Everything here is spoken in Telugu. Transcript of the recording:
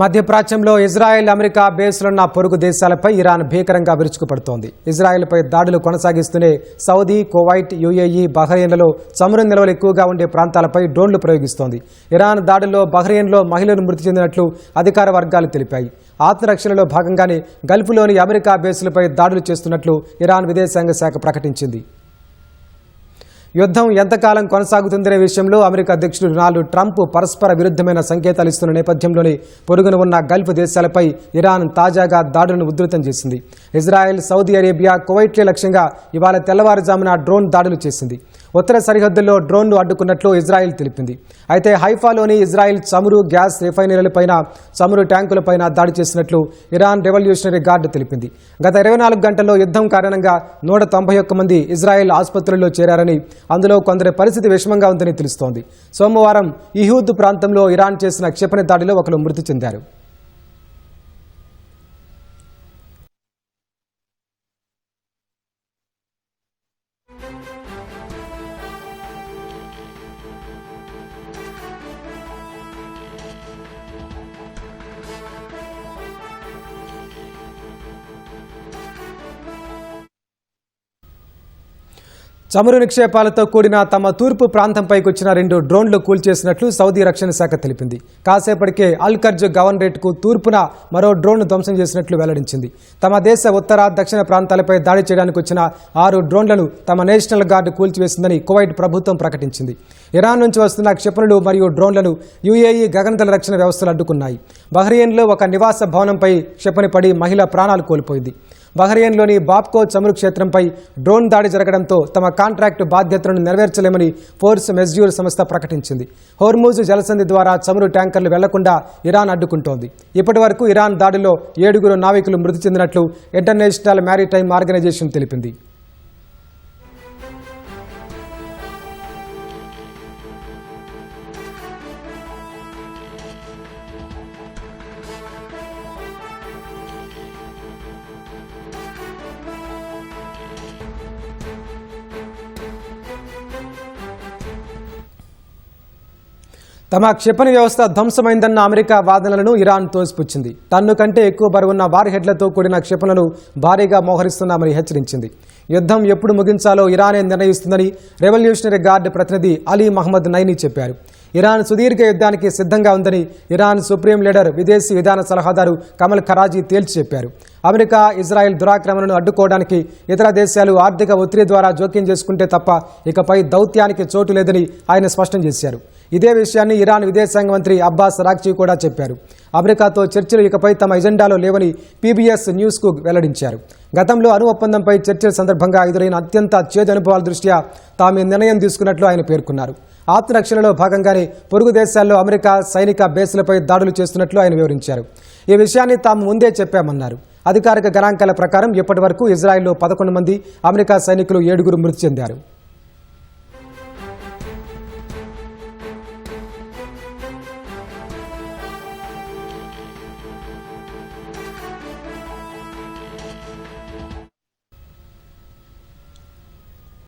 మధ్యప్రాచ్యంలో ఇజ్రాయెల్ అమెరికా బేస్లున్న పొరుగు దేశాలపై ఇరాన్ భీకరంగా విరుచుకుపడుతోంది. ఇజ్రాయెల్పై దాడులు కొనసాగిస్తూనే సౌదీ, కువైట్, యుఏఈ, బహ్రెయిన్లలో చమురు నిల్వలు ఎక్కువగా ఉండే ప్రాంతాలపై డ్రోన్లు ప్రయోగిస్తోంది. ఇరాన్ దాడుల్లో బహ్రెయిన్లో మహిళలు మృతి చెందినట్లు అధికార వర్గాలు తెలిపాయి. ఆత్మరక్షణలో భాగంగానే గల్ఫ్లోని అమెరికా బేస్లపై దాడులు చేస్తున్నట్లు ఇరాన్ విదేశాంగ శాఖ ప్రకటించింది. యుద్ధం ఎంతకాలం కొనసాగుతుందనే విషయంలో అమెరికా అధ్యక్షుడు డొనాల్డ్ ట్రంప్ పరస్పర విరుద్ధమైన సంకేతాలు ఇస్తున్న నేపథ్యంలోనే పొరుగున ఉన్న గల్ఫ్ దేశాలపై ఇరాన్ తాజాగా దాడులను ఉధృతం చేసింది. ఇజ్రాయెల్, సౌదీ అరేబియా, కువైట్లే లక్ష్యంగా ఇవాళ తెల్లవారుజామున డ్రోన్ దాడులు చేసింది. ఉత్తర సరిహద్దుల్లో డ్రోన్లు అడ్డుకున్నట్లు ఇజ్రాయెల్ తెలిపింది. అయితే హైఫాలోని ఇజ్రాయెల్ చమురు, గ్యాస్ రిఫైనరీలపైన, చమురు ట్యాంకులపైన దాడి చేసినట్లు ఇరాన్ రెవల్యూషనరీ గార్డ్ తెలిపింది. గత 24 గంటల్లో యుద్ధం కారణంగా 191 మంది ఇజ్రాయెల్ ఆసుపత్రుల్లో చేరారని, అందులో కొందరి పరిస్థితి విషమంగా ఉందని తెలుస్తోంది. సోమవారం ఇహూద్ ప్రాంతంలో ఇరాన్ చేసిన క్షిపణి దాడిలో ఒకరు మృతి చెందారు. చమురు నిక్షేపాలతో కూడిన తమ తూర్పు ప్రాంతంపైకి వచ్చిన 2 డ్రోన్లు కూల్చేసినట్లు సౌదీ రక్షణ శాఖ తెలిపింది. కాసేపటికే అల్ ఖర్జ్ గవర్నరేట్కు తూర్పున మరో డ్రోన్ను ధ్వంసం చేసినట్లు వెల్లడించింది. తమ దేశ ఉత్తర, దక్షిణ ప్రాంతాలపై దాడి చేయడానికి వచ్చిన 6 డ్రోన్లను తమ నేషనల్ గార్డు కూల్చివేసిందని కువైట్ ప్రభుత్వం ప్రకటించింది. ఇరాన్ నుంచి వస్తున్న క్షిపణులు మరియు డ్రోన్లను యుఏఈ గగనతల రక్షణ వ్యవస్థలు అడ్డుకున్నాయి. బహ్రెయిన్లో ఒక నివాస భవనంపై క్షిపణి పడి మహిళ ప్రాణాలు కోల్పోయింది. బహ్రెయిన్లోని బాప్కో చమురు క్షేత్రంపై డ్రోన్ దాడి జరగడంతో తమ కాంట్రాక్టు బాధ్యతలను నెరవేర్చలేమని ఫోర్స్ మెజ్యూర్ సంస్థ ప్రకటించింది. హోర్ముజ్ జలసంధి ద్వారా చమురు ట్యాంకర్లు వెళ్లకుండా ఇరాన్ అడ్డుకుంటోంది. ఇప్పటి వరకు ఇరాన్ దాడిలో 7 నావికులు మృతి చెందినట్లు ఇంటర్నేషనల్ మ్యారిటైమ్ ఆర్గనైజేషన్ తెలిపింది. తమ క్షిపణి వ్యవస్థ ధ్వంసమైందన్న అమెరికా వాదనలను ఇరాన్ తోసిపుచ్చింది. టన్ను కంటే ఎక్కువ బరువున్న వార్ హెడ్లతో కూడిన క్షిపణులు భారీగా మోహరిస్తున్నామని హెచ్చరించింది. యుద్ధం ఎప్పుడు ముగించాలో ఇరానే నిర్ణయిస్తుందని రెవల్యూషనరీ గార్డ్ ప్రతినిధి అలీ మహమ్మద్ నైని చెప్పారు. ఇరాన్ సుదీర్ఘ యుద్ధానికి సిద్ధంగా ఉందని ఇరాన్ సుప్రీం లీడర్, విదేశీ విధాన సలహాదారు కమల్ ఖరాజీ తేల్చి చెప్పారు. అమెరికా, ఇజ్రాయెల్ దురాక్రమణను అడ్డుకోవడానికి ఇతర దేశాలు ఆర్థిక ఒత్తిడి ద్వారా జోక్యం చేసుకుంటే తప్ప ఇకపై దౌత్యానికి చోటు లేదని ఆయన స్పష్టం చేశారు. ఇదే విషయాన్ని ఇరాన్ విదేశాంగ మంత్రి అబ్బాస్ రాక్చీ కూడా చెప్పారు. అమెరికాతో చర్చలు ఇకపై తమ ఎజెండాలో లేవని పీబీఎస్ న్యూస్కు వెల్లడించారు. గతంలో అణు ఒప్పందంపై చర్చల సందర్భంగా ఎదురైన అత్యంత చేదు అనుభవాల దృష్ట్యా తాము నిర్ణయం తీసుకున్నట్లు ఆయన పేర్కొన్నారు. ఆత్మరక్షణలో భాగంగానే పొరుగు దేశాల్లో అమెరికా సైనిక బేస్లపై దాడులు చేస్తున్నట్లు ఆయన వివరించారు. ఈ విషయాన్ని తాము ముందే చెప్పామన్నారు. అధికారిక గణాంకాల ప్రకారం ఇప్పటి వరకు ఇజ్రాయెల్లో 11 మంది, అమెరికా సైనికులు 7 మృతి చెందారు.